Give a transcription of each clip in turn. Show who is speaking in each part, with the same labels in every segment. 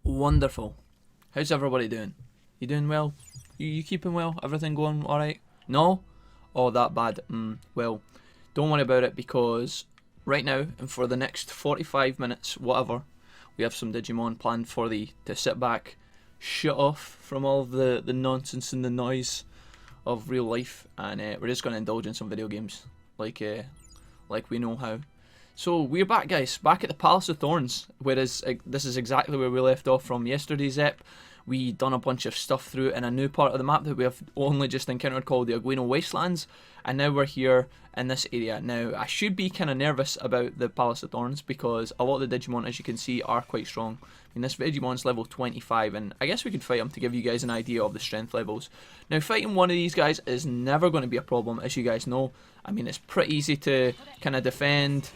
Speaker 1: Wonderful. How's everybody doing? You doing well? You keeping well? Everything going alright? No? Oh, that bad. Well, don't worry about it, because right now, and for the next 45 minutes, whatever, we have some Digimon planned for thee to sit back, shut off from all of the nonsense and the noise of real life, and we're just going to indulge in some video games, like we know how. So we're back, guys, back at the Palace of Thorns, whereas this is exactly where we left off from yesterday's ep. We done a bunch of stuff through in a new part of the map that we have only just encountered called the Aguino Wastelands, and now we're here in this area. Now, I should be kind of nervous about the Palace of Thorns because a lot of the Digimon, as you can see, are quite strong. I mean, this Digimon's level 25, and I guess we could fight him to give you guys an idea of the strength levels. Now, fighting one of these guys is never going to be a problem, as you guys know. I mean, it's pretty easy to kind of defend.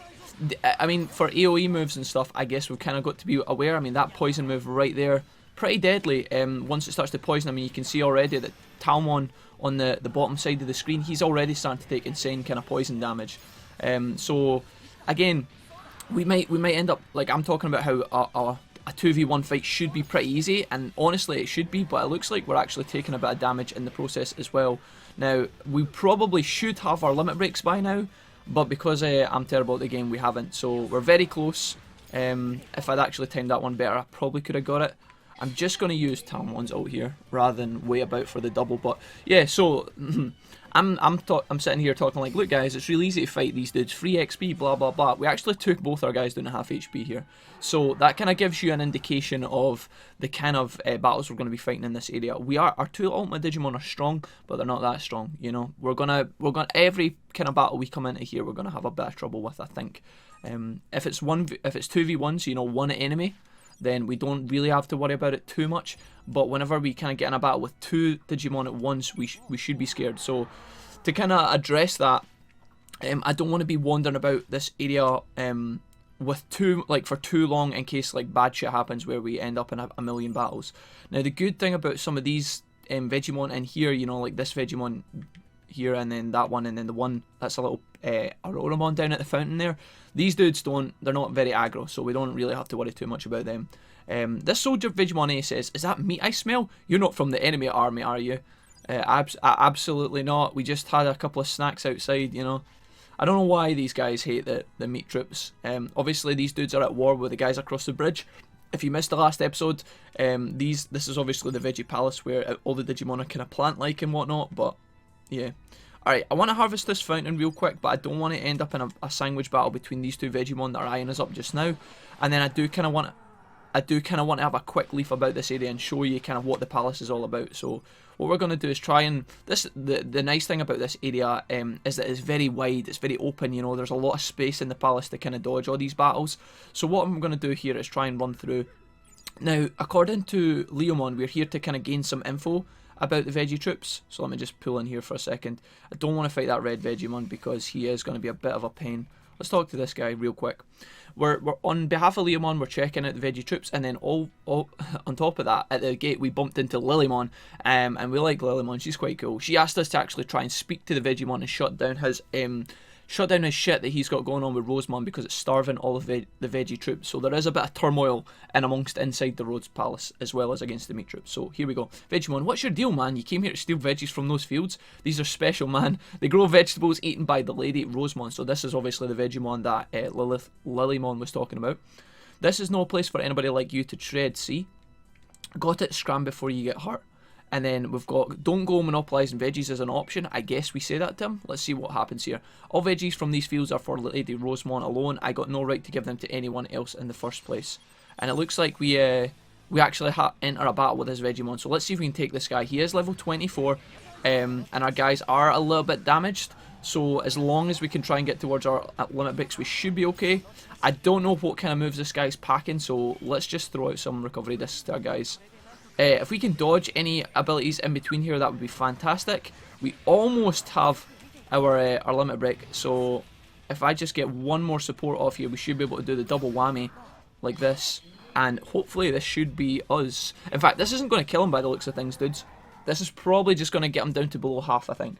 Speaker 1: I mean, for AoE moves and stuff, I guess we've kind of got to be aware. I mean, that poison move right there, pretty deadly. Once it starts to poison, I mean, you can see already that Taomon on the bottom side of the screen, he's already starting to take insane kind of poison damage. So again, we might end up, like, I'm talking about how a 2v1 fight should be pretty easy, and honestly it should be, but it looks like we're actually taking a bit of damage in the process as well. Now, we probably should have our limit breaks by now, but because I'm terrible at the game, we haven't, so we're very close. If I'd actually timed that one better, I probably could have got it. I'm just going to use Taomon's ult here rather than wait about for the double. But yeah, so I'm sitting here talking like, look guys, it's really easy to fight these dudes, free XP, blah blah blah. We actually took both our guys down to half HP here, so that kind of gives you an indication of the kind of battles we're going to be fighting in this area. Our two ultimate Digimon are strong, but they're not that strong. You know, we're gonna every kind of battle we come into here, we're gonna have a bit of trouble with, I think. If it's 2v1, so you know, one enemy, then we don't really have to worry about it too much. But whenever we kind of get in a battle with two Digimon at once, we should be scared. So to kind of address that, I don't want to be wandering about this area with for too long, in case like bad shit happens where we end up in a million battles. Now, the good thing about some of these Vegemon in here, you know, like this Vegemon here, and then that one, and then the one that's a little Auroramon down at the fountain there, these dudes they're not very aggro, so we don't really have to worry too much about them. This soldier Digimon A says, is that meat I smell? You're not from the enemy army, are you? Absolutely not. We just had a couple of snacks outside, you know. I don't know why these guys hate the meat troops. Obviously these dudes are at war with the guys across the bridge. If you missed the last episode, this is obviously the Veggie Palace where all the Digimon are kind of plant-like and whatnot, but yeah. Alright, I want to harvest this fountain real quick, but I don't want to end up in a sandwich battle between these two Vegemon that are eyeing us up just now. And then I do kind of want to have a quick leaf about this area and show you kind of what the palace is all about. So what we're going to do is try and the nice thing about this area is that it's very wide, it's very open, you know, there's a lot of space in the palace to kind of dodge all these battles. So what I'm going to do here is try and run through. Now, according to Leomon, we're here to kind of gain some info about the Veggie troops, so let me just pull in here for a second. I don't want to fight that red Vegemon because he is going to be a bit of a pain. Let's talk to this guy real quick. We're on behalf of Leomon, we're checking out the Veggie troops, and then all on top of that, at the gate we bumped into Lilymon, and we like Lilymon, she's quite cool. She asked us to actually try and speak to the Vegemon and shut down his shit that he's got going on with Rosemon, because it's starving all of the Veggie troops. So there is a bit of turmoil inside the Rhodes Palace, as well as against the meat troops. So here we go. Vegemon, what's your deal, man? You came here to steal veggies from those fields? These are special, man. They grow vegetables eaten by the lady Rosemon. So this is obviously the Vegemon that Lilymon was talking about. This is no place for anybody like you to tread, see? Got it? Scram before you get hurt. And then we've got, don't go monopolising veggies as an option. I guess we say that to him. Let's see what happens here. All veggies from these fields are for Lady Rosemon alone. I got no right to give them to anyone else in the first place. And it looks like we actually enter a battle with this Vegemon. So let's see if we can take this guy. He is level 24. And our guys are a little bit damaged. So as long as we can try and get towards our limit breaks, we should be okay. I don't know what kind of moves this guy's packing. So let's just throw out some recovery discs to our guys. If we can dodge any abilities in between here, that would be fantastic. We almost have our limit break, so if I just get one more support off here, we should be able to do the double whammy like this, and hopefully this should be us. In fact, this isn't going to kill him by the looks of things, dudes. This is probably just going to get him down to below half, I think.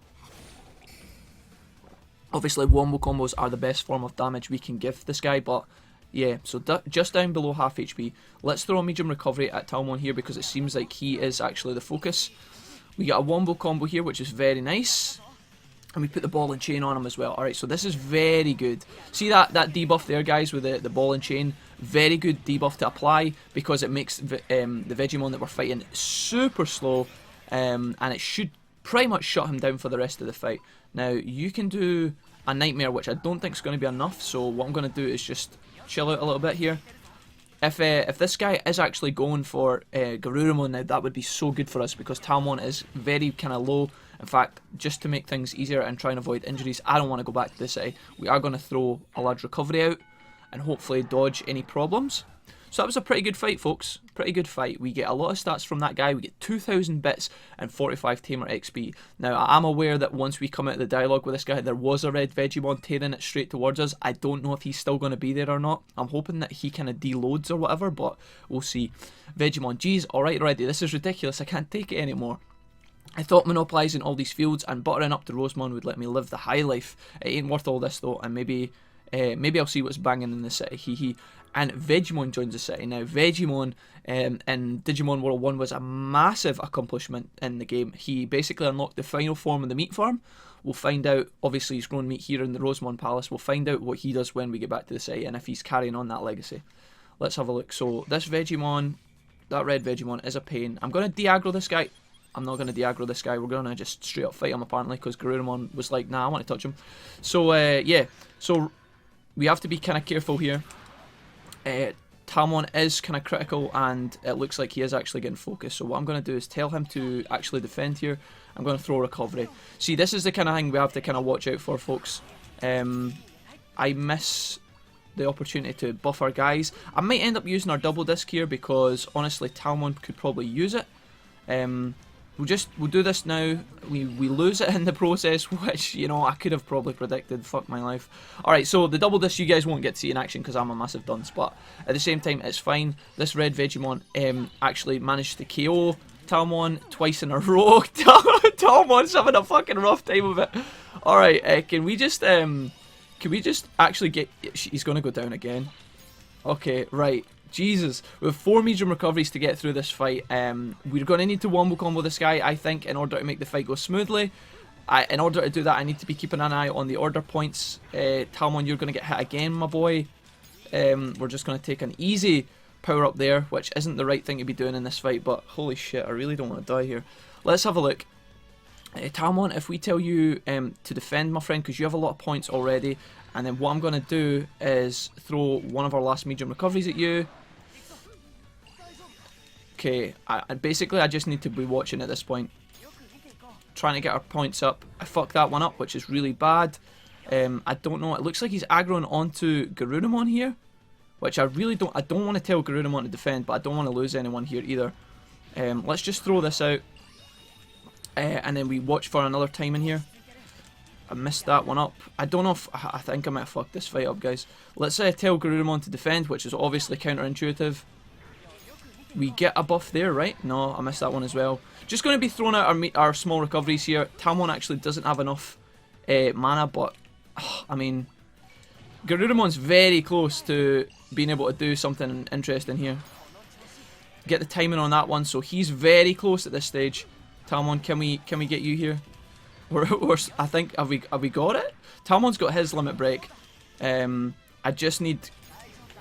Speaker 1: Obviously, wombo combos are the best form of damage we can give this guy, but Yeah, so just down below half HP. Let's throw a medium recovery at Taomon here because it seems like he is actually the focus. We got a wombo combo here, which is very nice. And we put the ball and chain on him as well. Alright, so this is very good. See that debuff there, guys, with the ball and chain? Very good debuff to apply because it makes the Digimon that we're fighting super slow. And it should pretty much shut him down for the rest of the fight. Now, you can do a nightmare, which I don't think is going to be enough. So what I'm going to do is just chill out a little bit here. If this guy is actually going for Garurumon now, that would be so good for us because Taomon is very kind of low. In fact, just to make things easier and try and avoid injuries, I don't want to go back to the city. We are going to throw a large recovery out and hopefully dodge any problems. So that was a pretty good fight, folks. Pretty good fight. We get a lot of stats from that guy. We get 2,000 bits and 45 Tamer XP. Now, I am aware that once we come out of the dialogue with this guy, there was a red Digimon tearing it straight towards us. I don't know if he's still going to be there or not. I'm hoping that he kind of deloads or whatever, but we'll see. Digimon, geez, alright already. This is ridiculous. I can't take it anymore. I thought monopolising all these fields and buttering up to Rosemon would let me live the high life. It ain't worth all this though, and maybe I'll see what's banging in the city. Hee. And Vegemon joins the city. Now, Vegemon in Digimon World 1 was a massive accomplishment in the game. He basically unlocked the final form of the meat farm. We'll find out, obviously he's grown meat here in the Rosemon Palace. We'll find out what he does when we get back to the city and if he's carrying on that legacy. Let's have a look. So, this Vegemon, that red Vegemon is a pain. I'm going to de-aggro this guy. I'm not going to de-aggro this guy. We're going to just straight up fight him apparently because Garurumon was like, nah, I want to touch him. So, yeah. So, we have to be kind of careful here. Taomon is kind of critical and it looks like he is actually getting focused. So what I'm going to do is tell him to actually defend here. I'm going to throw recovery. See, this is the kind of thing we have to kind of watch out for, folks. I miss the opportunity to buff our guys. I might end up using our double disc here because honestly Taomon could probably use it. We'll do this now. We lose it in the process, which, you know, I could have probably predicted. Fuck my life. Alright, so the double disc you guys won't get to see in action because I'm a massive dunce, but at the same time, it's fine. This red Digimon actually managed to KO Taomon twice in a row. Taomon's having a fucking rough time of it. Alright, can we just actually get... He's going to go down again. Okay, right. Jesus, we have 4 medium recoveries to get through this fight. We're going to need to wombo combo this guy, I think, in order to make the fight go smoothly. In order to do that, I need to be keeping an eye on the order points. Taomon, you're going to get hit again, my boy. We're just going to take an easy power up there, which isn't the right thing to be doing in this fight, but holy shit, I really don't want to die here. Let's have a look. Taomon, if we tell you to defend, my friend, because you have a lot of points already, and then what I'm going to do is throw one of our last medium recoveries at you. Okay, basically I just need to be watching at this point. Trying to get our points up. I fucked that one up, which is really bad. I don't know, it looks like he's aggroing onto Garurumon here. Which I really don't, I don't want to tell Garurumon to defend, but I don't want to lose anyone here either. Let's just throw this out. And then we watch for another time in here. I missed that one up. I don't know if, I think I might have fucked this fight up, guys. Let's tell Garurumon to defend, which is obviously counterintuitive. We get a buff there, right? No, I missed that one as well. Just going to be throwing out our small recoveries here. Taomon actually doesn't have enough mana, but, I mean, Garurumon's very close to being able to do something interesting here. Get the timing on that one, so he's very close at this stage. Taomon, can we get you here? I think, have we got it? Taomon's got his limit break. I just need...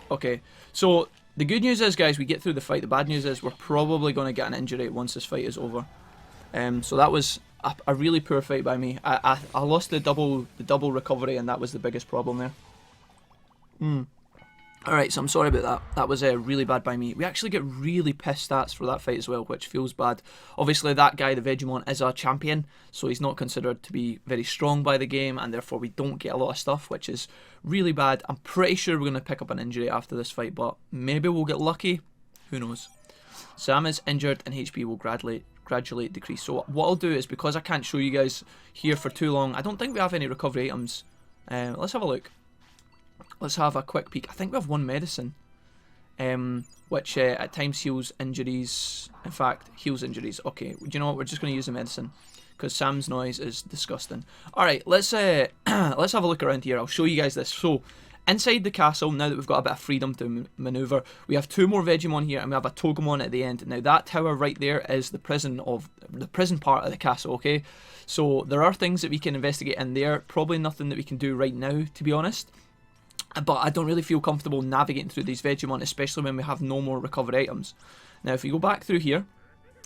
Speaker 1: Okay, so... The good news is, guys, we get through the fight. The bad news is we're probably going to get an injury once this fight is over. So that was a really poor fight by me. I lost the double recovery, and that was the biggest problem there. Alright, so I'm sorry about that. That was really bad by me. We actually get really pissed stats for that fight as well, which feels bad. Obviously, that guy, the Digimon, is a champion, so he's not considered to be very strong by the game, and therefore we don't get a lot of stuff, which is really bad. I'm pretty sure we're going to pick up an injury after this fight, but maybe we'll get lucky. Who knows? Sam is injured, and HP will gradually decrease. So what I'll do is, because I can't show you guys here for too long, I don't think we have any recovery items. Let's have a look. Let's have a quick peek. I think we have one medicine, which at times heals injuries. In fact, heals injuries. Okay, do you know what? We're just going to use the medicine because Sam's noise is disgusting. All right, let's have a look around here. I'll show you guys this. So, Inside the castle, now that we've got a bit of freedom to maneuver, we have 2 more Vegemon here, and we have a Togemon at the end. Now that tower right there is the prison part of the castle, okay? So there are things that we can investigate in there, probably nothing that we can do right now, to be honest. But I don't really feel comfortable navigating through these Vegemon, especially when we have no more recovered items. Now if we go back through here,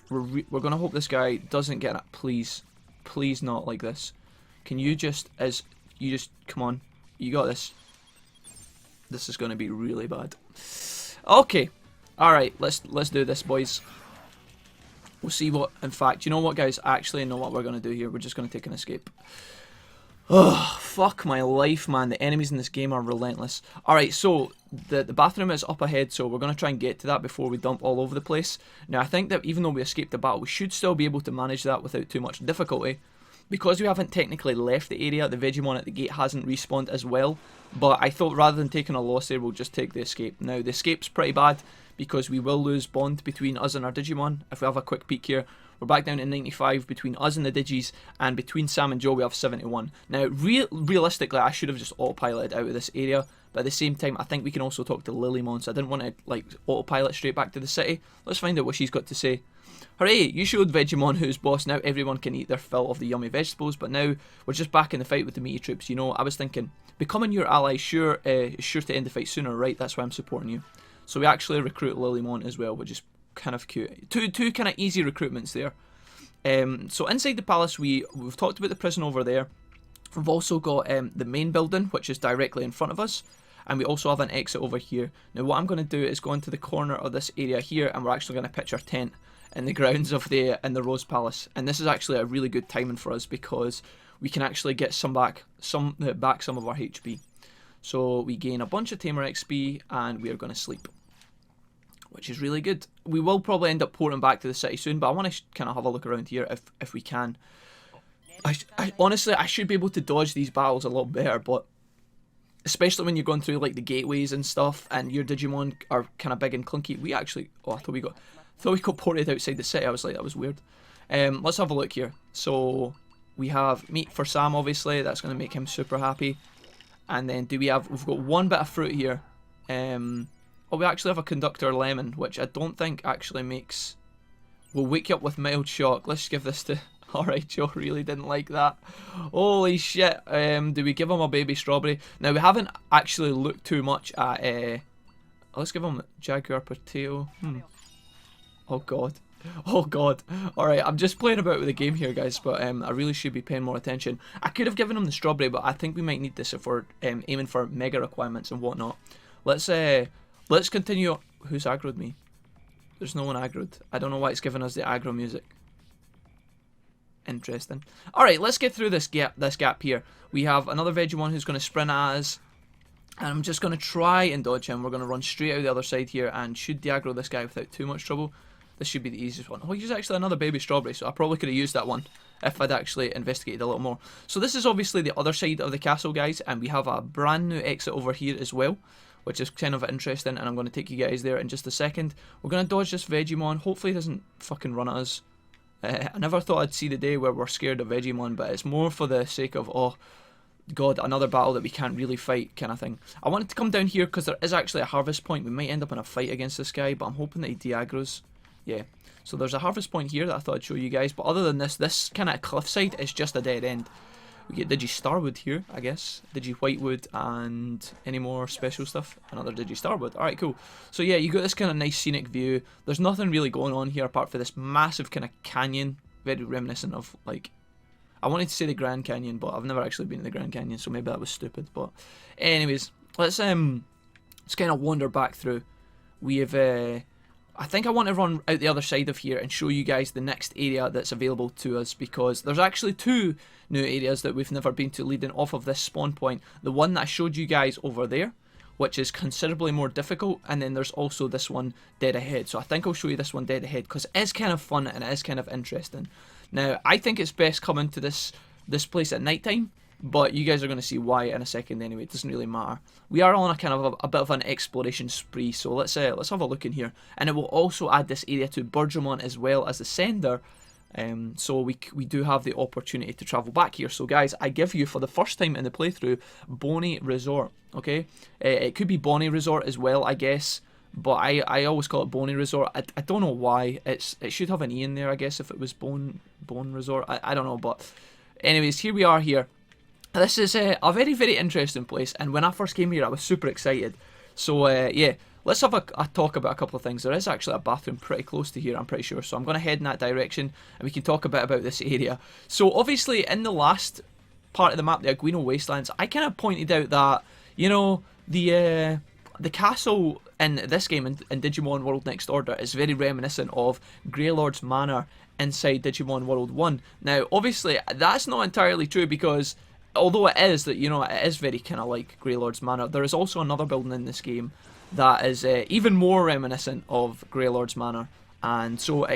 Speaker 1: we're going to hope this guy doesn't get it. Please, please not like this. Can you just, come on, you got this. This is going to be really bad. Okay. Alright, let's do this, boys. We'll see what... In fact, you know what, guys? I actually know what we're going to do here. We're just going to take an escape. Oh, fuck my life, man. The enemies in this game are relentless. Alright, so the bathroom is up ahead, so we're going to try and get to that before we dump all over the place. Now, I think that even though we escaped the battle, we should still be able to manage that without too much difficulty. Because we haven't technically left the area, the Vegemon at the gate hasn't respawned as well. But I thought rather than taking a loss there, we'll just take the escape. Now, the escape's pretty bad because we will lose bond between us and our Digimon. If we have a quick peek here, we're back down to 95 between us and the Digis, and between Sam and Joe we have 71. Now, realistically, I should have just autopiloted out of this area. But at the same time, I think we can also talk to Lilymon, so I didn't want to like autopilot straight back to the city. Let's find out what she's got to say. Hooray, you showed Vegemon who's boss. Now everyone can eat their fill of the yummy vegetables, but now we're just back in the fight with the meaty troops. You know, I was thinking, becoming your ally is sure to end the fight sooner, right? That's why I'm supporting you. So we actually recruit Lilymon as well, which is kind of cute. Two kind of easy recruitments there. So inside the palace, we've talked about the prison over there. We've also got the main building, which is directly in front of us. And we also have an exit over here. Now what I'm going to do is go into the corner of this area here, and we're actually going to pitch our tent in the grounds of the Rose Palace. And this is actually a really good timing for us because we can actually get back some of our HP. So we gain a bunch of Tamer XP, and we are going to sleep, which is really good. We will probably end up porting back to the city soon, but I want to kind of have a look around here if we can. Honestly, I should be able to dodge these battles a lot better, but especially when you're going through like the gateways and stuff, and your Digimon are kind of big and clunky. We actually, I thought we got ported outside the city. I was like, that was weird. Let's have a look here. So we have meat for Sam, obviously. That's going to make him super happy. And then we've got one bit of fruit here. We actually have a conductor lemon, which I don't think actually will wake you up with mild shock. Let's give this to... Alright, Joe really didn't like that. Holy shit. Do we give him a baby strawberry? Now, we haven't actually looked too much at... let's give him Jaguar Potato. Oh god. Oh god. Alright, I'm just playing about with the game here, guys, but I really should be paying more attention. I could have given him the strawberry, but I think we might need this if we're aiming for mega requirements and whatnot. Let's continue. Who's aggroed me? There's no one aggroed. I don't know why it's giving us the aggro music. Interesting. Alright, let's get through this gap here. We have another Vegemon who's going to sprint at us. And I'm just going to try and dodge him. We're going to run straight out the other side here and should de-aggro this guy without too much trouble. This should be the easiest one. Oh, he's actually another baby strawberry, so I probably could have used that one if I'd actually investigated a little more. So this is obviously the other side of the castle, guys, and we have a brand new exit over here as well, which is kind of interesting, and I'm going to take you guys there in just a second. We're going to dodge this Vegemon. Hopefully he doesn't fucking run at us. I never thought I'd see the day where we're scared of Vegemon, but it's more for the sake of, oh god, another battle that we can't really fight kind of thing. I wanted to come down here because there is actually a harvest point. We might end up in a fight against this guy, but I'm hoping that he de-aggros. Yeah, so there's a harvest point here that I thought I'd show you guys, but other than this kind of cliffside is just a dead end. We get Digi Starwood here, I guess, Digi Whitewood, and any more special stuff? Another Digi Starwood. Alright, cool. So yeah, you got this kind of nice scenic view. There's nothing really going on here apart from this massive kind of canyon, very reminiscent of, like, I wanted to say the Grand Canyon, but I've never actually been in the Grand Canyon, so maybe that was stupid. But anyways, let's kind of wander back through. We have I think I want to run out the other side of here and show you guys the next area that's available to us, because there's actually two new areas that we've never been to leading off of this spawn point. The one that I showed you guys over there, which is considerably more difficult, and then there's also this one dead ahead. So I think I'll show you this one dead ahead because it is kind of fun and it is kind of interesting. Now, I think it's best coming to this place at night time, but you guys are going to see why in a second anyway. It doesn't really matter. We are on a kind of a bit of an exploration spree, so let's have a look in here. And it will also add this area to Burgemon as well as the sender, So we do have the opportunity to travel back here. So guys, I give you, for the first time in the playthrough, Bony Resort, okay? It could be Bony Resort as well, I guess, but I always call it Bony Resort. I don't know why. It should have an E in there, I guess, if it was Bone Resort. I don't know, but anyways, here we are here. This is a very, very interesting place, and when I first came here, I was super excited. So yeah, let's have a talk about a couple of things. There is actually a bathroom pretty close to here, I'm pretty sure, so I'm going to head in that direction, and we can talk a bit about this area. So obviously, in the last part of the map, the Aguino Wastelands, I kind of pointed out that, you know, the castle in this game, in Digimon World Next Order, is very reminiscent of Greylord's Manor inside Digimon World 1. Now, obviously, that's not entirely true, because although it is, that, you know, it is very kind of like Greylord's Manor, there is also another building in this game that is even more reminiscent of Greylord's Manor. And so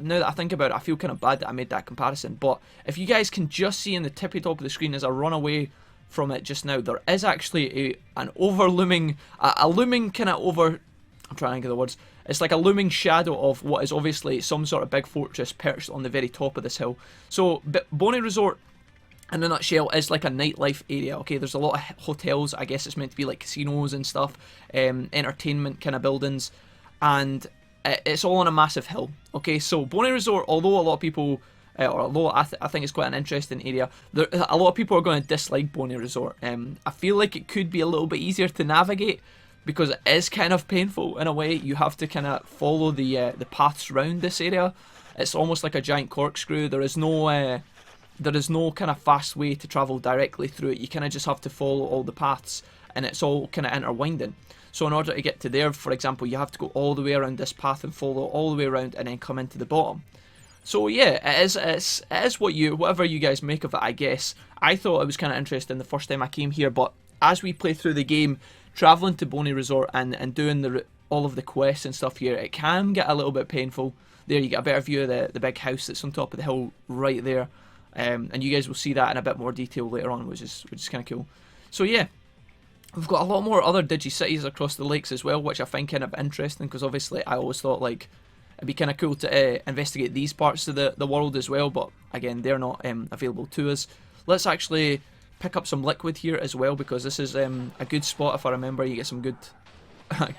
Speaker 1: now that I think about it, I feel kind of bad that I made that comparison. But if you guys can just see in the tippy top of the screen as I run away from it just now, there is actually an looming kind of over, I'm trying to think of the words, it's like a looming shadow of what is obviously some sort of big fortress perched on the very top of this hill. So Bony Resort, in a nutshell, is like a nightlife area, okay? There's a lot of hotels, I guess it's meant to be like casinos and stuff, entertainment kind of buildings, and it's all on a massive hill, okay? So Bony Resort, although a lot of people, or although I think it's quite an interesting area, a lot of people are going to dislike Bony Resort. I feel like it could be a little bit easier to navigate, because it is kind of painful in a way. You have to kind of follow the paths around this area. It's almost like a giant corkscrew. There is no kind of fast way to travel directly through it. You kind of just have to follow all the paths, and it's all kind of interwinding. So in order to get to there, for example, you have to go all the way around this path and follow all the way around, and then come into the bottom. So yeah, it is whatever you guys make of it, I guess. I thought it was kind of interesting the first time I came here, but as we play through the game, travelling to Bony Resort and doing all of the quests and stuff here, it can get a little bit painful. There you get a better view of the big house that's on top of the hill right there. And you guys will see that in a bit more detail later on, which is kind of cool. So yeah, we've got a lot more other Digi-cities across the lakes as well, which I find kind of interesting, because obviously I always thought like it'd be kind of cool to investigate these parts of the world as well, but again, they're not available to us. Let's actually pick up some liquid here as well, because this is a good spot. If I remember, you get some good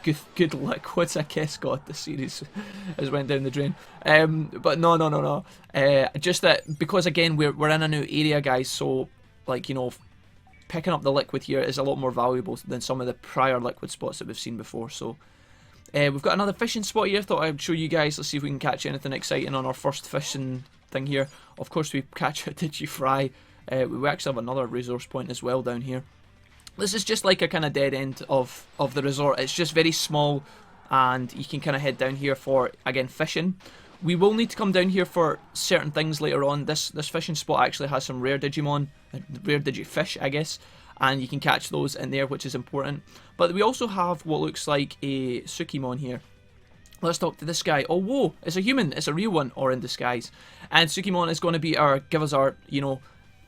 Speaker 1: good liquids. I guess, God, the series has went down the drain. But no. Just that, because again we're in a new area, guys. So like, you know, picking up the liquid here is a lot more valuable than some of the prior liquid spots that we've seen before. So we've got another fishing spot here. Thought I'd show you guys. Let's see if we can catch anything exciting on our first fishing thing here. Of course, we catch a Digifry. We actually have another resource point as well down here. This is just like a kind of dead end of the resort. It's just very small, and you can kind of head down here for, again, fishing. We will need to come down here for certain things later on. This fishing spot actually has some rare Digimon, rare Digifish, I guess, and you can catch those in there, which is important. But we also have what looks like a Tsukimon here. Let's talk to this guy. Oh, whoa, it's a human. It's a real one, or in disguise. And Tsukimon is going to give us our, you know,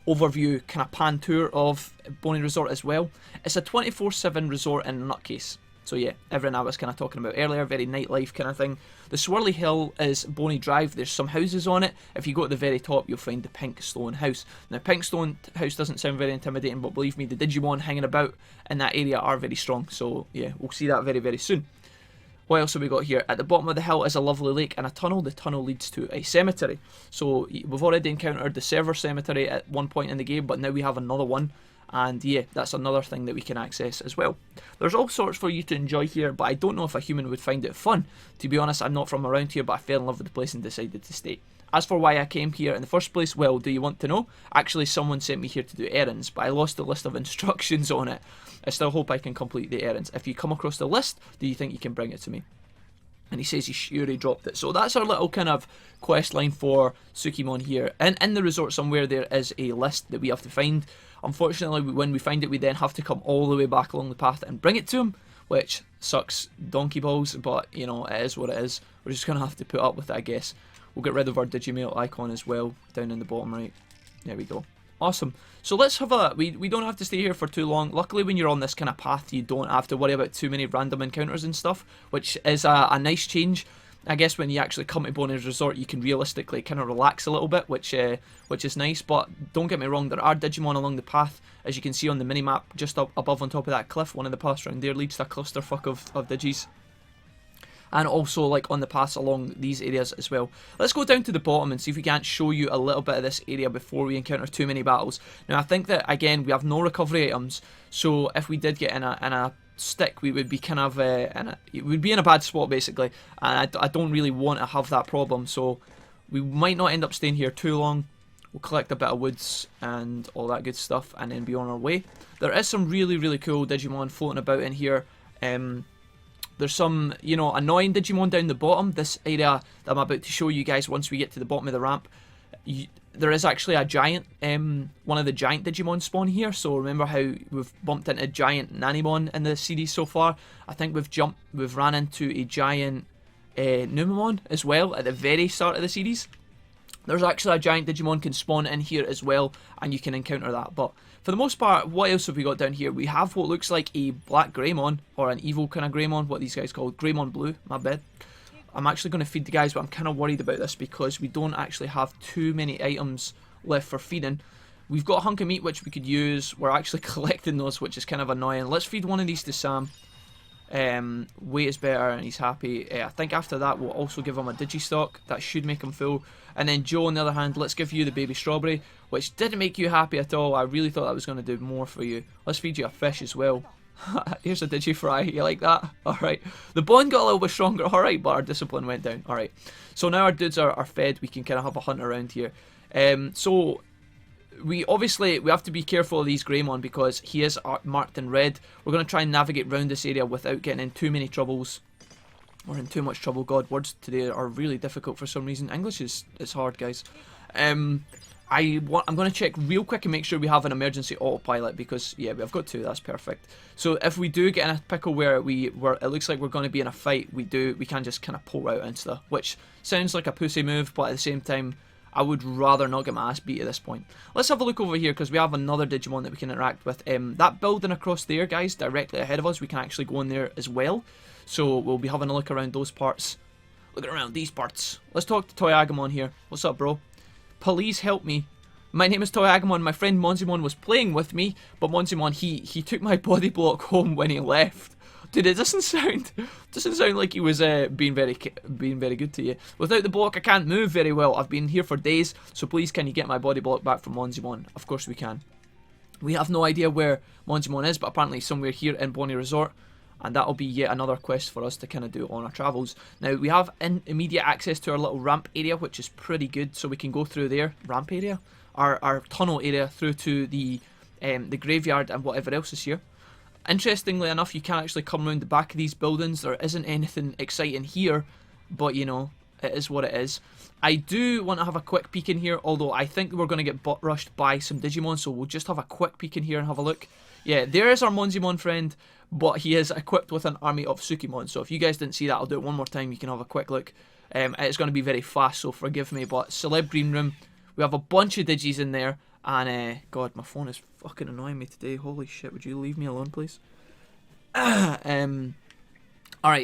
Speaker 1: overview kind of pan tour of Bony Resort as well. It's a 24/7 resort in a nutcase. So yeah, everything I was kind of talking about earlier, very nightlife kind of thing. The swirly hill is Bony Drive. There's some houses on it. If you go to the very top, you'll find the Pink Stone House. Now, Pink Stone House doesn't sound very intimidating, but believe me, the Digimon hanging about in that area are very strong. So yeah, we'll see that very, very soon. What else have we got here? At the bottom of the hill is a lovely lake and a tunnel. The tunnel leads to a cemetery. So we've already encountered the server cemetery at one point in the game, but now we have another one. And yeah, that's another thing that we can access as well. There's all sorts for you to enjoy here, but I don't know if a human would find it fun. To be honest, I'm not from around here, but I fell in love with the place and decided to stay. As for why I came here in the first place, well, do you want to know? Actually, someone sent me here to do errands, but I lost the list of instructions on it. I still hope I can complete the errands. If you come across the list, do you think you can bring it to me? And he says he already dropped it. So that's our little kind of quest line for Tsukimon here. And in the resort somewhere there is a list that we have to find. Unfortunately, when we find it, we then have to come all the way back along the path and bring it to him, which sucks donkey balls, but you know, it is what it is. We're just going to have to put up with it, I guess. We'll get rid of our Digimail icon as well, down in the bottom right. There we go. Awesome. So let's have a... We don't have to stay here for too long. Luckily, when you're on this kind of path, you don't have to worry about too many random encounters and stuff, which is a nice change. I guess when you actually come to Bony's Resort, you can realistically kind of relax a little bit, which is nice. But don't get me wrong, there are Digimon along the path, as you can see on the mini-map, just up above on top of that cliff. One of the paths around there leads to a clusterfuck of Digis. And also like on the paths along these areas as well. Let's go down to the bottom and see if we can't show you a little bit of this area before we encounter too many battles. Now I think that again we have no recovery items, so if we did get in a stick, we would be kind of it would be in a bad spot basically, and I don't really want to have that problem, so we might not end up staying here too long. We'll collect a bit of woods and all that good stuff and then be on our way. There is some really cool Digimon floating about in here. There's some, you know, annoying Digimon down the bottom. This area that I'm about to show you guys, once we get to the bottom of the ramp, there is actually a giant, one of the giant Digimon spawn here. So remember how we've bumped into giant Nanimon in the series so far? I think we've ran into a giant Numemon as well at the very start of the series. There's actually a giant Digimon can spawn in here as well, and you can encounter that. But for the most part, what else have we got down here? We have what looks like a black Greymon, or an evil kind of Greymon, what these guys call Greymon Blue, my bad. I'm actually going to feed the guys, but I'm kind of worried about this because we don't actually have too many items left for feeding. We've got a hunk of meat which we could use. We're actually collecting those, which is kind of annoying. Let's feed one of these to Sam. Weight is better and he's happy. I think after that we'll also give him a Digistock. That should make him full. And then Joe, on the other hand, let's give you the baby strawberry, which didn't make you happy at all. I really thought that was going to do more for you. Let's feed you a fish as well. Here's a Digifry. You like that? Alright. The bond got a little bit stronger. Alright, but our discipline went down. Alright. So now our dudes are fed. We can kind of have a hunt around here. So we have to be careful of these Greymon because he is marked in red. We're going to try and navigate around this area without getting in too many troubles. Or in too much trouble. God, words today are really difficult for some reason. English is hard, guys. I'm going to check real quick and make sure we have an emergency autopilot because, yeah, we've got two. That's perfect. So if we do get in a pickle where it looks like we're going to be in a fight, we can just kind of pull out and stuff, which sounds like a pussy move, but at the same time, I would rather not get my ass beat at this point. Let's have a look over here because we have another Digimon that we can interact with. That building across there, guys, directly ahead of us, we can actually go in there as well. So we'll be having a look around those parts. Looking around these parts. Let's talk to Toyagamon here. What's up, bro? Please help me. My name is Toyagamon. My friend Monzimon was playing with me, but Monzimon, he took my body block home when he left. Dude, it doesn't sound like he was being very good to you. Without the block, I can't move very well. I've been here for days, so please can you get my body block back from Monzimon? Of course we can. We have no idea where Monzimon is, but apparently somewhere here in Bony Resort. And that'll be yet another quest for us to kind of do on our travels. Now, we have immediate access to our little ramp area, which is pretty good. So we can go through there. Ramp area? Our tunnel area through to the graveyard and whatever else is here. Interestingly enough, you can actually come around the back of these buildings. There isn't anything exciting here, but, you know, it is what it is. I do want to have a quick peek in here, although I think we're going to get butt rushed by some Digimon, so we'll just have a quick peek in here and have a look. Yeah, there is our Monzimon friend, but he is equipped with an army of Tsukimon, so if you guys didn't see that, I'll do it one more time, you can have a quick look. It's going to be very fast, so forgive me, but Celeb Green Room, we have a bunch of Digis in there, and God, my phone is fucking annoying me today, holy shit, would you leave me alone, please? Alright,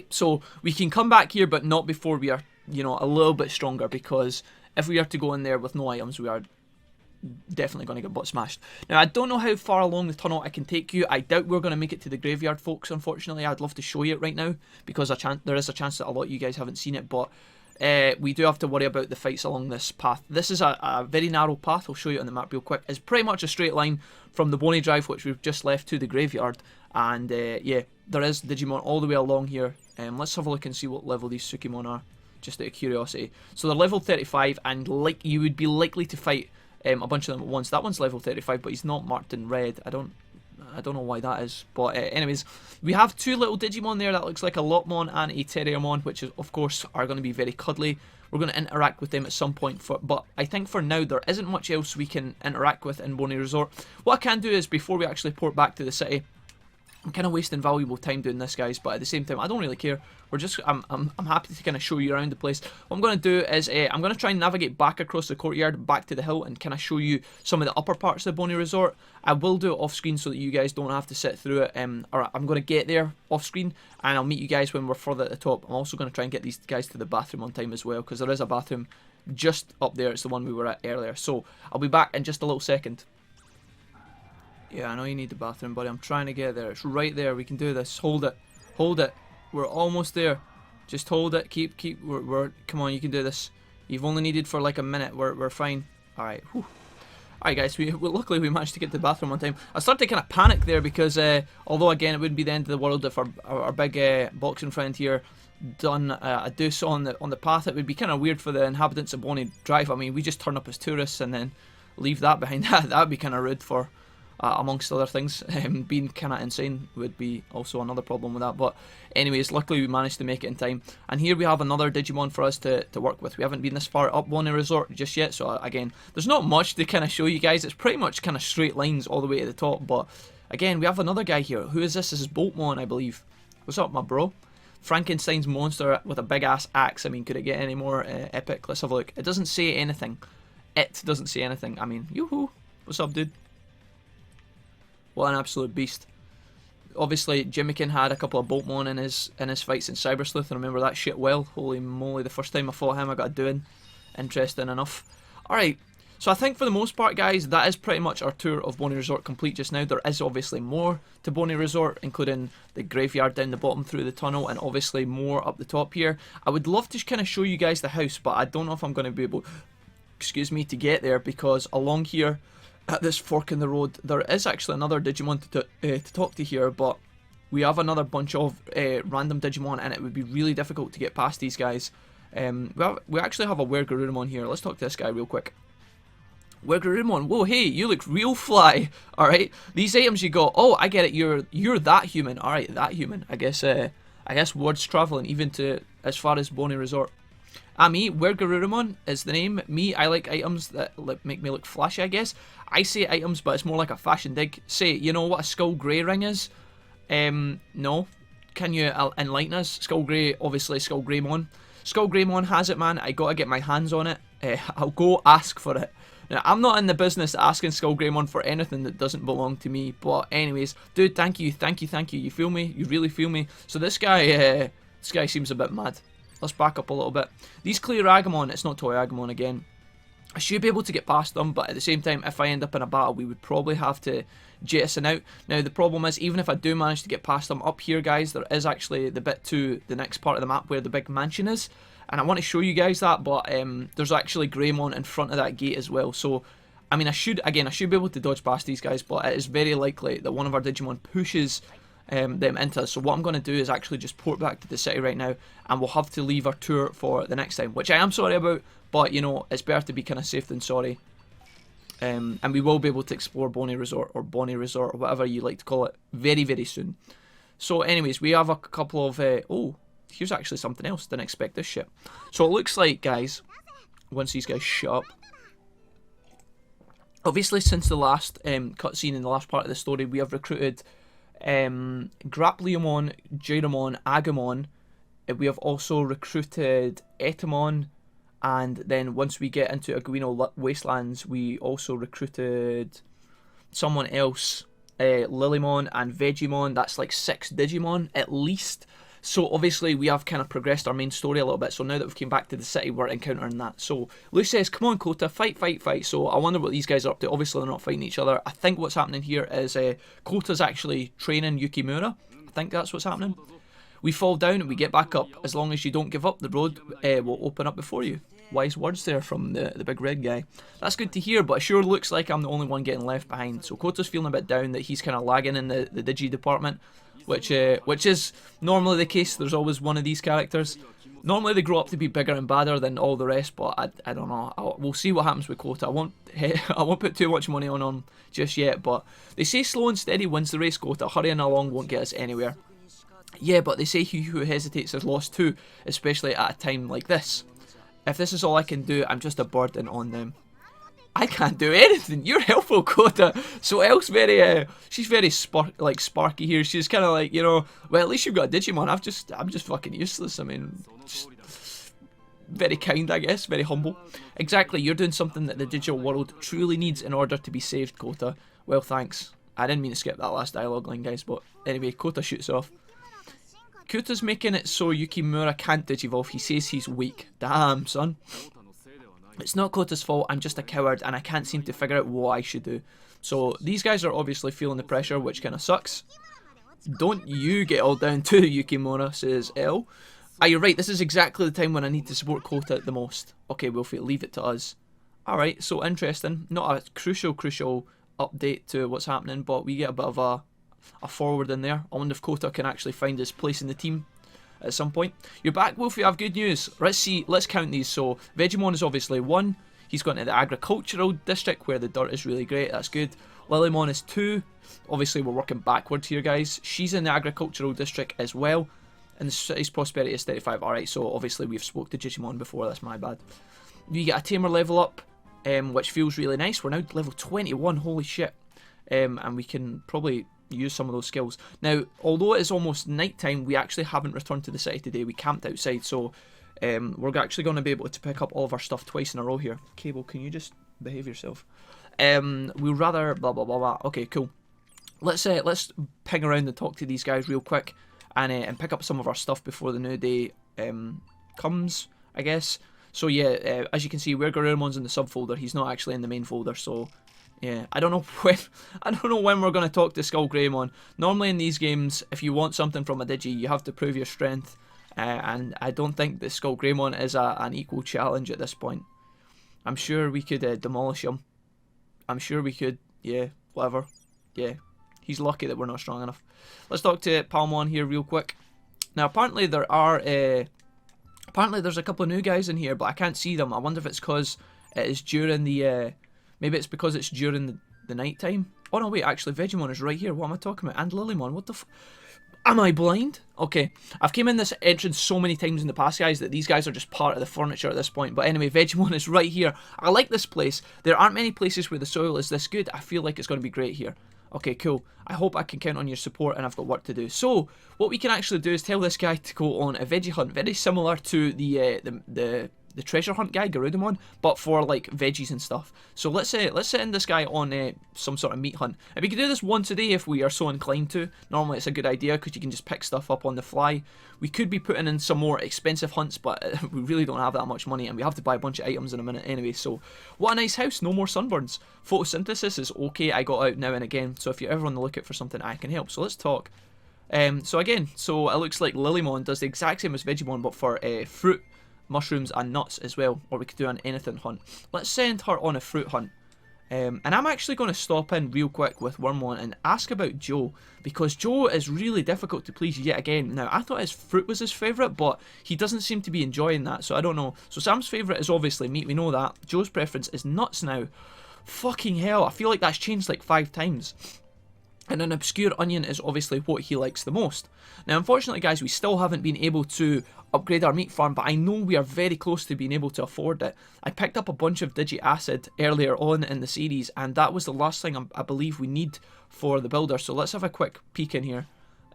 Speaker 1: so we can come back here, but not before we are, you know, a little bit stronger, because if we are to go in there with no items, we are definitely going to get butt smashed. Now, I don't know how far along the tunnel I can take you. I doubt we're going to make it to the graveyard, folks, unfortunately. I'd love to show you it right now, because there is a chance that a lot of you guys haven't seen it, but we do have to worry about the fights along this path. This is a very narrow path. I'll show you on the map real quick. It's pretty much a straight line from the Bony Drive, which we've just left, to the graveyard, and yeah, there is Digimon all the way along here. Let's have a look and see what level these Tsukimon are, just out of curiosity. So they're level 35, and like you would be likely to fight a bunch of them at once. That one's level 35, but he's not marked in red. I don't know why that is. But anyways, we have two little Digimon there. That looks like a Lopmon and a Terriermon, which is, of course, are going to be very cuddly. We're going to interact with them at some point, but I think for now there isn't much else we can interact with in Bony Resort. What I can do is, before we actually port back to the city, I'm kind of wasting valuable time doing this, guys, but at the same time, I don't really care. I'm happy to kind of show you around the place. What I'm going to do is I'm going to try and navigate back across the courtyard, back to the hill, and kind of show you some of the upper parts of the Bony Resort. I will do it off screen so that you guys don't have to sit through it. Or I'm going to get there off screen, and I'll meet you guys when we're further at the top. I'm also going to try and get these guys to the bathroom on time as well, because there is a bathroom just up there. It's the one we were at earlier. So I'll be back in just a little second. Yeah, I know you need the bathroom, buddy. I'm trying to get there. It's right there. We can do this. Hold it. Hold it. We're almost there. Just hold it. Keep. Come on, you can do this. You've only needed for like a minute. We're fine. Alright. Alright, guys. Luckily, we managed to get to the bathroom on time. I started to kind of panic there because, although, again, it wouldn't be the end of the world if our big boxing friend here done a deuce on the path, it would be kind of weird for the inhabitants of Bony Drive. I mean, we just turn up as tourists and then leave that behind. That would be kind of rude for... amongst other things. Being kind of insane would be also another problem with that. But anyways, luckily we managed to make it in time. And here we have another Digimon for us to work with. We haven't been this far up Bony Resort just yet. So again, there's not much to kind of show you guys. It's pretty much kind of straight lines all the way to the top. But again, we have another guy here. Who is this? This is Boltmon, I believe. What's up, my bro? Frankenstein's monster with a big ass axe. I mean, could it get any more epic? Let's have a look. It doesn't say anything. It doesn't say anything. I mean, yoo-hoo. What's up, dude? What an absolute beast. Obviously, Jimikin had a couple of Boltmon in his fights in Cyber Sleuth. I remember that shit well. Holy moly, the first time I fought him, I got a doing. Interesting enough. Alright, so I think for the most part, guys, that is pretty much our tour of Bony Resort complete just now. There is obviously more to Bony Resort, including the graveyard down the bottom through the tunnel, and obviously more up the top here. I would love to kind of show you guys the house, but I don't know if I'm going to be able, excuse me, to get there, because along here, at this fork in the road, there is actually another Digimon to talk to here, but we have another bunch of random Digimon, and it would be really difficult to get past these guys. We actually have a Wergarurumon here. Let's talk to this guy real quick. Wergarurumon, whoa, hey, you look real fly. Alright, these items you got. Oh, I get it. You're that human. Alright, that human. I guess words traveling even to as far as Bony Resort. Me, Wergarurumon is the name. Me, I like items that make me look flashy, I guess. I say items, but it's more like a fashion dig. Say, you know what a Skull Grey ring is? No. Can you enlighten us? Skull Grey, obviously Skull Greymon. Skull Greymon has it, man. I gotta get my hands on it. I'll go ask for it. Now, I'm not in the business of asking Skull Greymon for anything that doesn't belong to me. But anyways, dude, thank you. You feel me? You really feel me? So this guy seems a bit mad. Let's back up a little bit. These clear Agamon, it's not Toy Agamon again. I should be able to get past them, but at the same time, if I end up in a battle, we would probably have to jettison out. Now, the problem is, even if I do manage to get past them up here, guys, there is actually the bit to the next part of the map where the big mansion is. And I want to show you guys that, but there's actually Greymon in front of that gate as well. So, I mean, I should be able to dodge past these guys, but it is very likely that one of our Digimon pushes them into us. So what I'm going to do is actually just port back to the city right now, and we'll have to leave our tour for the next time, which I am sorry about, but you know, it's better to be kind of safe than sorry. And we will be able to explore Bony Resort or whatever you like to call it very, very soon. So anyways, we have a couple of oh, here's actually something else. Didn't expect this shit. So it looks like, guys, once these guys shut up, obviously since the last cutscene in the last part of the story, we have recruited Grappleomon, Jijimon, Agamon. We have also recruited Etamon, and then once we get into Aguino Wastelands, we also recruited someone else, Lilymon and Vegemon. That's like 6 Digimon at least. So obviously we have kind of progressed our main story a little bit. So now that we've came back to the city, we're encountering that. So Luke says, come on Kota, fight. So I wonder what these guys are up to. Obviously they're not fighting each other. I think what's happening here is Kota's actually training Yukimura. I think that's what's happening. We fall down and we get back up. As long as you don't give up, the road will open up before you. Wise words there from the big red guy. That's good to hear, but it sure looks like I'm the only one getting left behind. So Kota's feeling a bit down that he's kind of lagging in the Digi department. Which is normally the case. There's always one of these characters. Normally they grow up to be bigger and badder than all the rest, but I don't know. We'll see what happens with Kota. I won't put too much money on him just yet, but they say slow and steady wins the race, Kota. Hurrying along won't get us anywhere. Yeah, but they say he who hesitates is lost too, especially at a time like this. If this is all I can do, I'm just a burden on them. I can't do anything. You're helpful, Kota. So Elle's very, she's very sparky here. She's kind of like, you know, well, at least you've got a Digimon. I'm just fucking useless. I mean, just very kind, I guess, very humble. Exactly, you're doing something that the digital world truly needs in order to be saved, Kota. Well, thanks. I didn't mean to skip that last dialogue line, guys, but anyway, Kota shoots off. Kota's making it so Yukimura can't digivolve. He says he's weak. Damn, son. It's not Kota's fault, I'm just a coward and I can't seem to figure out what I should do. So these guys are obviously feeling the pressure, which kind of sucks. Don't you get all down too, Yukimura, says Elle. Ah, you're right, this is exactly the time when I need to support Kota the most. Okay, Wolfie, leave it to us. Alright, so interesting. Not a crucial update to what's happening, but we get a bit of a forward in there. I wonder if Kota can actually find his place in the team at some point. You're back, Wolfie, I have good news. Let's see, let's count these. So, Vegimon is obviously 1. He's gone to the agricultural district where the dirt is really great, that's good. Lilymon is 2. Obviously, we're working backwards here, guys. She's in the agricultural district as well. And the city's prosperity is 35. Alright, so obviously we've spoke to Jijimon before, that's my bad. You get a tamer level up, which feels really nice. We're now level 21, holy shit. And we can probably use some of those skills. Now, although it is almost night time, we actually haven't returned to the city today. We camped outside, so we're actually going to be able to pick up all of our stuff twice in a row here. Cable, can you just behave yourself? We'll rather blah blah blah blah. Okay, cool. Let's ping around and talk to these guys real quick, and pick up some of our stuff before the new day comes, I guess. So yeah, as you can see, where Garurumon's in the subfolder, he's not actually in the main folder. So yeah, I don't know when we're gonna talk to Skull Greymon. Normally in these games, if you want something from a Digi, you have to prove your strength, and I don't think that Skull Greymon is an equal challenge at this point. I'm sure we could demolish him. I'm sure we could. Yeah, whatever. Yeah, he's lucky that we're not strong enough. Let's talk to Taomon here real quick. Now apparently there's a couple of new guys in here, but I can't see them. I wonder if it's because it is during the maybe it's because it's during the night time. Oh no, wait, actually Vegimon is right here. What am I talking about? And Lilymon, what the am I blind? Okay, I've came in this entrance so many times in the past, guys, that these guys are just part of the furniture at this point. But anyway, Vegimon is right here. I like this place. There aren't many places where the soil is this good. I feel like it's going to be great here. Okay, cool. I hope I can count on your support, and I've got work to do. So, what we can actually do is tell this guy to go on a veggie hunt, very similar to the treasure hunt guy, Garudamon, but for like veggies and stuff. So let's send this guy on some sort of meat hunt. And we can do this once a day if we are so inclined to. Normally it's a good idea because you can just pick stuff up on the fly. We could be putting in some more expensive hunts, but we really don't have that much money, and we have to buy a bunch of items in a minute anyway. So what a nice house, no more sunburns. Photosynthesis is okay, I got out now and again, so if you're ever on the lookout for something, I can help. So let's talk. So it looks like Lilymon does the exact same as Vegimon, but for fruit, mushrooms and nuts as well, or we could do an anything hunt. Let's send her on a fruit hunt. And I'm actually going to stop in real quick with Wormmon and ask about Joe, because Joe is really difficult to please yet again. Now, I thought his fruit was his favourite, but he doesn't seem to be enjoying that, so I don't know. So Sam's favourite is obviously meat, we know that. Joe's preference is nuts now. Fucking hell, I feel like that's changed like 5 times. And an obscure onion is obviously what he likes the most. Now, unfortunately, guys, we still haven't been able to upgrade our meat farm, but I know we are very close to being able to afford it. I picked up a bunch of Digi Acid earlier on in the series, and that was the last thing I believe we need for the builder. So let's have a quick peek in here.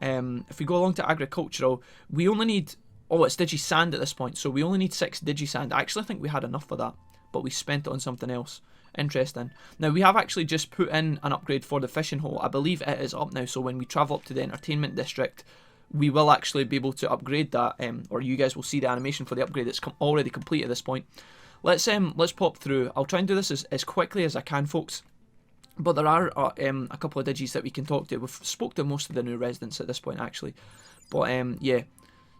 Speaker 1: If we go along to agricultural, we only need... Oh, it's Digi Sand at this point, so we only need 6 Digi Sand. I actually think we had enough for that, but we spent it on something else. Interesting. Now, we have actually just put in an upgrade for the fishing hole. I believe it is up now, so when we travel up to the entertainment district, we will actually be able to upgrade that, or you guys will see the animation for the upgrade that's already complete at this point. Let's pop through. I'll try and do this as quickly as I can, folks. But there are a couple of digis that we can talk to. We've spoke to most of the new residents at this point, actually. But, yeah.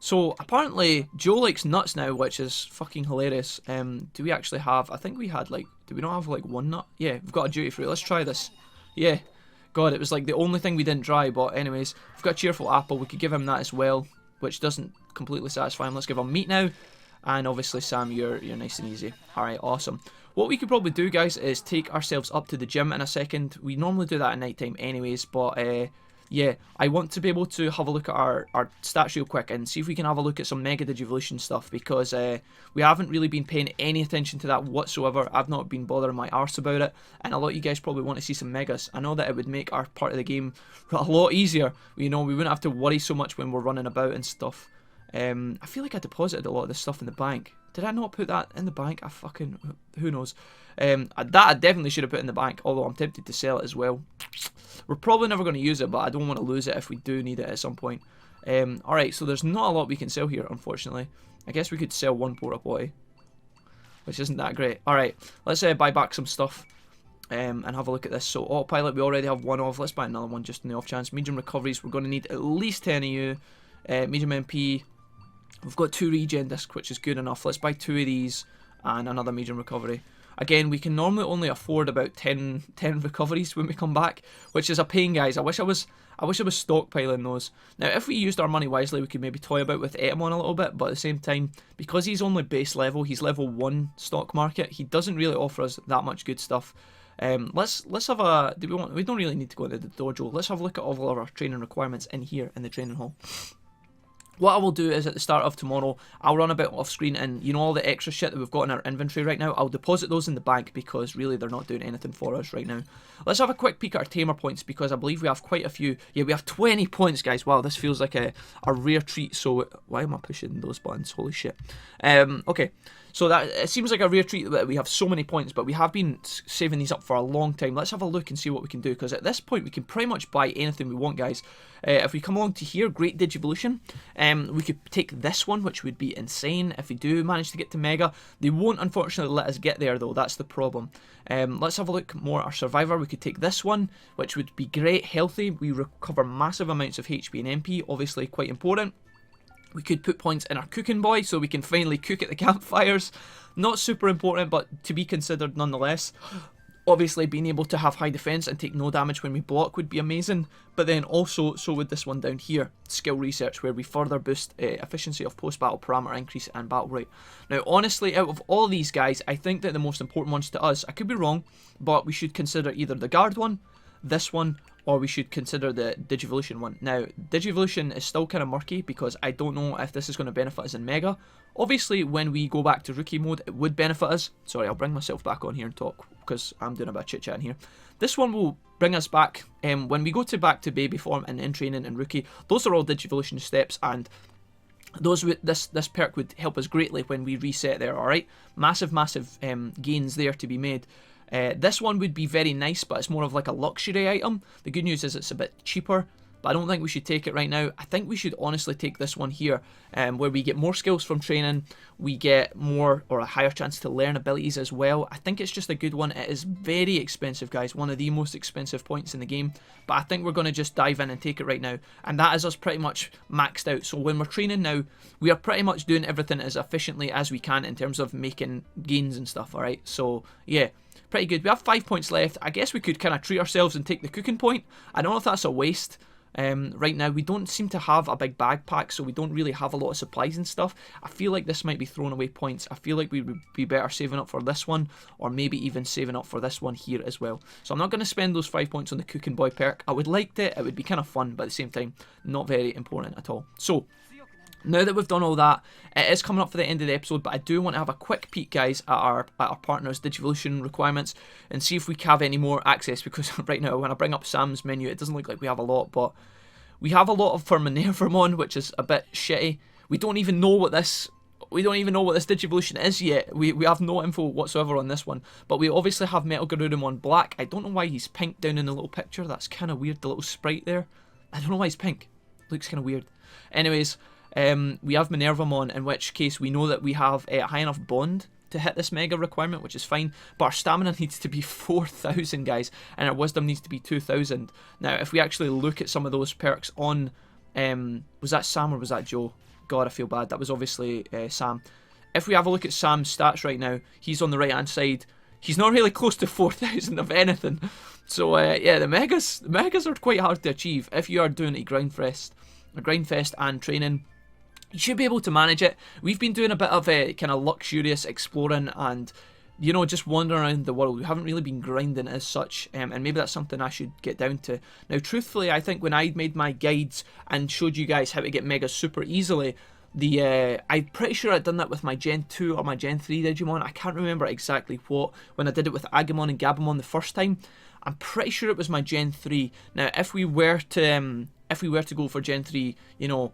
Speaker 1: So, apparently, Joe likes nuts now, which is fucking hilarious. Do we actually have... I think we had, like... Do we not have, like, 1 nut? Yeah, we've got a duty free. Let's try this. Yeah. God, it was, like, the only thing we didn't try. But, anyways, we've got a cheerful apple. We could give him that as well, which doesn't completely satisfy him. Let's give him meat now. And, obviously, Sam, you're nice and easy. Alright, awesome. What we could probably do, guys, is take ourselves up to the gym in a second. We normally do that at night time anyways, but... yeah, I want to be able to have a look at our stats real quick and see if we can have a look at some Mega Digivolution stuff, because we haven't really been paying any attention to that whatsoever. I've not been bothering my arse about it, and a lot of you guys probably want to see some Megas. I know that it would make our part of the game a lot easier. You know, we wouldn't have to worry so much when we're running about and stuff. I feel like I deposited a lot of this stuff in the bank. Did I not put that in the bank? I fucking... who knows? That I definitely should have put in the bank, although I'm tempted to sell it as well. We're probably never going to use it, but I don't want to lose it if we do need it at some point. Alright, so there's not a lot we can sell here, unfortunately. I guess we could sell one Porta Potty, which isn't that great. Alright, let's buy back some stuff and have a look at this. So autopilot, we already have one of. Let's buy another one just in the off chance. Medium recoveries, we're going to need at least 10 of you. Medium MP, we've got 2 regen discs, which is good enough. Let's buy 2 of these and another medium recovery. Again, we can normally only afford about 10 recoveries when we come back, which is a pain, guys. I wish I was stockpiling those. Now, if we used our money wisely, we could maybe toy about with Taomon a little bit, but at the same time, because he's only base level, he's level 1 stock market, he doesn't really offer us that much good stuff. Let's have a... we don't really need to go into the dojo. Let's have a look at all of our training requirements in here in the training hall. What I will do is at the start of tomorrow, I'll run a bit off screen, and you know all the extra shit that we've got in our inventory right now, I'll deposit those in the bank because really they're not doing anything for us right now. Let's have a quick peek at our tamer points because I believe we have quite a few. Yeah, we have 20 points, guys. Wow, this feels like a rare treat. So why am I pushing those buttons? Holy shit. Okay. So that it seems like a rare treat that we have so many points, but we have been saving these up for a long time. Let's have a look and see what we can do, because at this point we can pretty much buy anything we want, guys. If we come along to here, Great Digivolution, we could take this one, which would be insane if we do manage to get to Mega. They won't, unfortunately, let us get there, though. That's the problem. Let's have a look more at our Survivor. We could take this one, which would be great, healthy. We recover massive amounts of HP and MP, obviously quite important. We could put points in our cooking boy so we can finally cook at the campfires. Not super important, but to be considered nonetheless. Obviously, being able to have high defense and take no damage when we block would be amazing. But then also, so would this one down here, skill research, where we further boost efficiency of post-battle parameter increase and battle rate. Now, honestly, out of all these guys, I think that the most important ones to us, I could be wrong, but we should consider either the guard one, this one, or we should consider the Digivolution one. Now, Digivolution is still kind of murky because I don't know if this is going to benefit us in Mega. Obviously, when we go back to Rookie mode, it would benefit us. Sorry, I'll bring myself back on here and talk because I'm doing a bit of chit-chatting here. This one will bring us back, when we go back to Baby Form and in Training and Rookie, those are all Digivolution steps, and this perk would help us greatly when we reset there, alright? Massive gains there to be made. This one would be very nice, but it's more of like a luxury item. The good news is it's a bit cheaper, but I don't think we should take it right now. I think we should honestly take this one here, where we get more skills from training, we get more or a higher chance to learn abilities as well. I think it's just a good one. It is very expensive, guys, one of the most expensive points in the game, but I think we're going to just dive in and take it right now, and that is us pretty much maxed out. So when we're training now, we are pretty much doing everything as efficiently as we can in terms of making gains and stuff, alright? So yeah, pretty good. We have 5 points left. I guess we could kind of treat ourselves and take the cooking point. I don't know if that's a waste. Right now we don't seem to have a big backpack, so we don't really have a lot of supplies and stuff. I feel like this might be throwing away points. I feel like we would be better saving up for this one, or maybe even saving up for this one here as well. So I'm not going to spend those 5 points on the cooking boy perk. I would like it would be kind of fun, but at the same time not very important at all. So now that we've done all that, it is coming up for the end of the episode, but I do want to have a quick peek, guys, at our partner's Digivolution requirements and see if we have any more access, because right now when I bring up Sam's menu, it doesn't look like we have a lot, but we have a lot for Minervamon, which is a bit shitty. We don't even know what this Digivolution is yet. We have no info whatsoever on this one, but we obviously have Metal Garurumon Black. I don't know why he's pink down in the little picture. That's kind of weird, the little sprite there. I don't know why he's pink. Looks kind of weird. Anyways, we have Minervamon, in which case we know that we have a high enough bond to hit this mega requirement, which is fine, but our stamina needs to be 4,000, guys, and our wisdom needs to be 2,000. Now, if we actually look at some of those perks on, was that Sam or was that Joe? God, I feel bad. That was obviously Sam. If we have a look at Sam's stats right now, he's on the right-hand side. He's not really close to 4,000 of anything. So, yeah, the megas are quite hard to achieve if you are doing a grindfest and training. You should be able to manage it. We've been doing a bit of a kind of luxurious exploring and you know, just wandering around the world. We haven't really been grinding as such, and maybe that's something I should get down to. Now, truthfully, I think when I made my guides and showed you guys how to get megas super easily, I'm pretty sure I'd done that with my Gen 2 or my Gen 3 Digimon. I can't remember exactly what, when I did it with Agumon and Gabumon the first time. I'm pretty sure it was my Gen 3. Now, if we were to go for Gen 3, you know,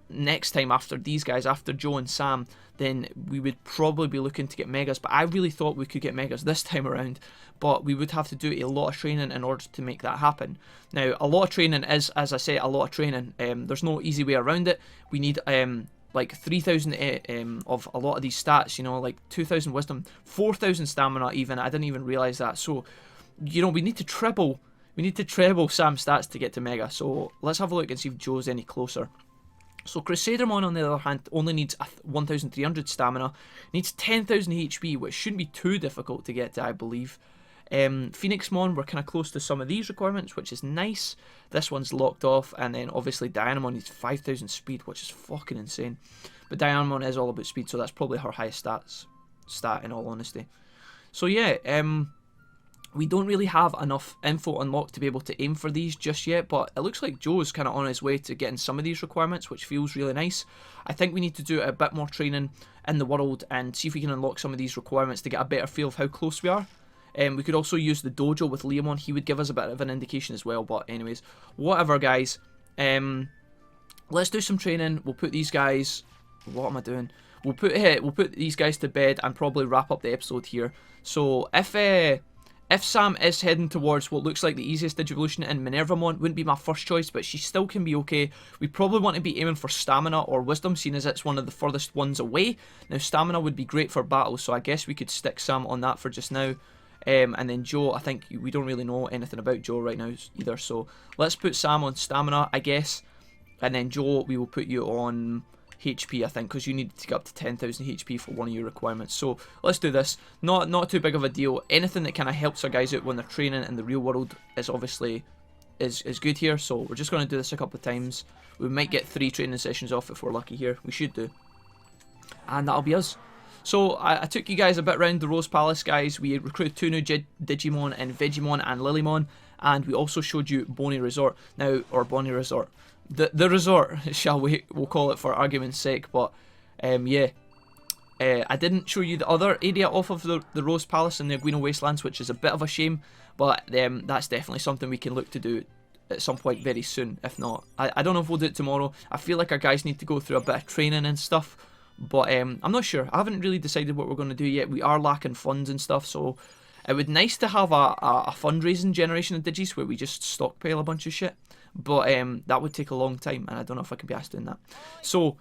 Speaker 1: next time after these guys, after Joe and Sam, then we would probably be looking to get megas. But I really thought we could get megas this time around, but we would have to do a lot of training in order to make that happen. Now, a lot of training is, as I say, a lot of training. There's no easy way around it. We need like 3,000 of a lot of these stats, you know, like 2,000 wisdom, 4,000 stamina even. I didn't even realise that. So, you know, we need to treble Sam's stats to get to mega. So let's have a look and see if Joe's any closer. So Crusadermon, on the other hand, only needs 1,300 stamina, needs 10,000 HP, which shouldn't be too difficult to get to, I believe. Phoenixmon, we're kind of close to some of these requirements, which is nice. This one's locked off, and then obviously Dianamon needs 5,000 speed, which is fucking insane. But Dianamon is all about speed, so that's probably her highest stat in all honesty. So yeah, we don't really have enough info unlocked to be able to aim for these just yet, but it looks like Joe's kind of on his way to getting some of these requirements, which feels really nice. I think we need to do a bit more training in the world and see if we can unlock some of these requirements to get a better feel of how close we are. We could also use the dojo with Leomon. He would give us a bit of an indication as well, but anyways, whatever guys. Let's do some training. We'll put these guys... What am I doing? We'll put these guys to bed and probably wrap up the episode here. So if Sam is heading towards what looks like the easiest Digivolution in Minervamon, wouldn't be my first choice, but she still can be okay. We probably want to be aiming for Stamina or Wisdom, seeing as it's one of the furthest ones away. Now, Stamina would be great for battle, so I guess we could stick Sam on that for just now. And then Joe, I think we don't really know anything about Joe right now either, so let's put Sam on Stamina, I guess. And then Joe, we will put you on HP, I think, because you need to get up to 10,000 HP for one of your requirements. So let's do this. Not too big of a deal. Anything that kind of helps our guys out when they're training in the real world is obviously is good here. So we're just going to do this a couple of times. We might get 3 training sessions off if we're lucky here. We should do. And that'll be us. So I took you guys a bit round the Rose Palace, guys. We recruited 2 new Digimon and Vegemon and Lilymon, and we also showed you Bony Resort. Now, or Bony Resort. The resort, we'll call it for argument's sake, but yeah. I didn't show you the other area off of the Rose Palace and the Aguino Wastelands, which is a bit of a shame, but that's definitely something we can look to do at some point very soon, if not. I don't know if we'll do it tomorrow. I feel like our guys need to go through a bit of training and stuff, but I'm not sure. I haven't really decided what we're going to do yet. We are lacking funds and stuff, so it would be nice to have a fundraising generation of Digis where we just stockpile a bunch of shit. But that would take a long time, and I don't know if I can be asked doing that. So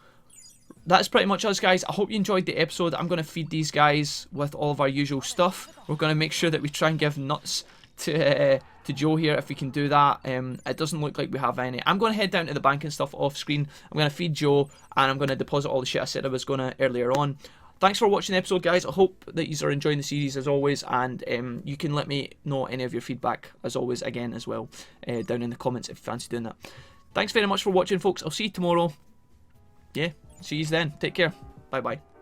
Speaker 1: that's pretty much us, guys. I hope you enjoyed the episode. I'm going to feed these guys with all of our usual stuff. We're going to make sure that we try and give nuts to Joe here if we can do that. It doesn't look like we have any. I'm going to head down to the bank and stuff off screen. I'm going to feed Joe, and I'm going to deposit all the shit I said I was going to earlier on. Thanks for watching the episode, guys. I hope that you are enjoying the series as always, and you can let me know any of your feedback as always again as well down in the comments if you fancy doing that. Thanks very much for watching, folks. I'll see you tomorrow. Yeah, see you then. Take care. Bye bye.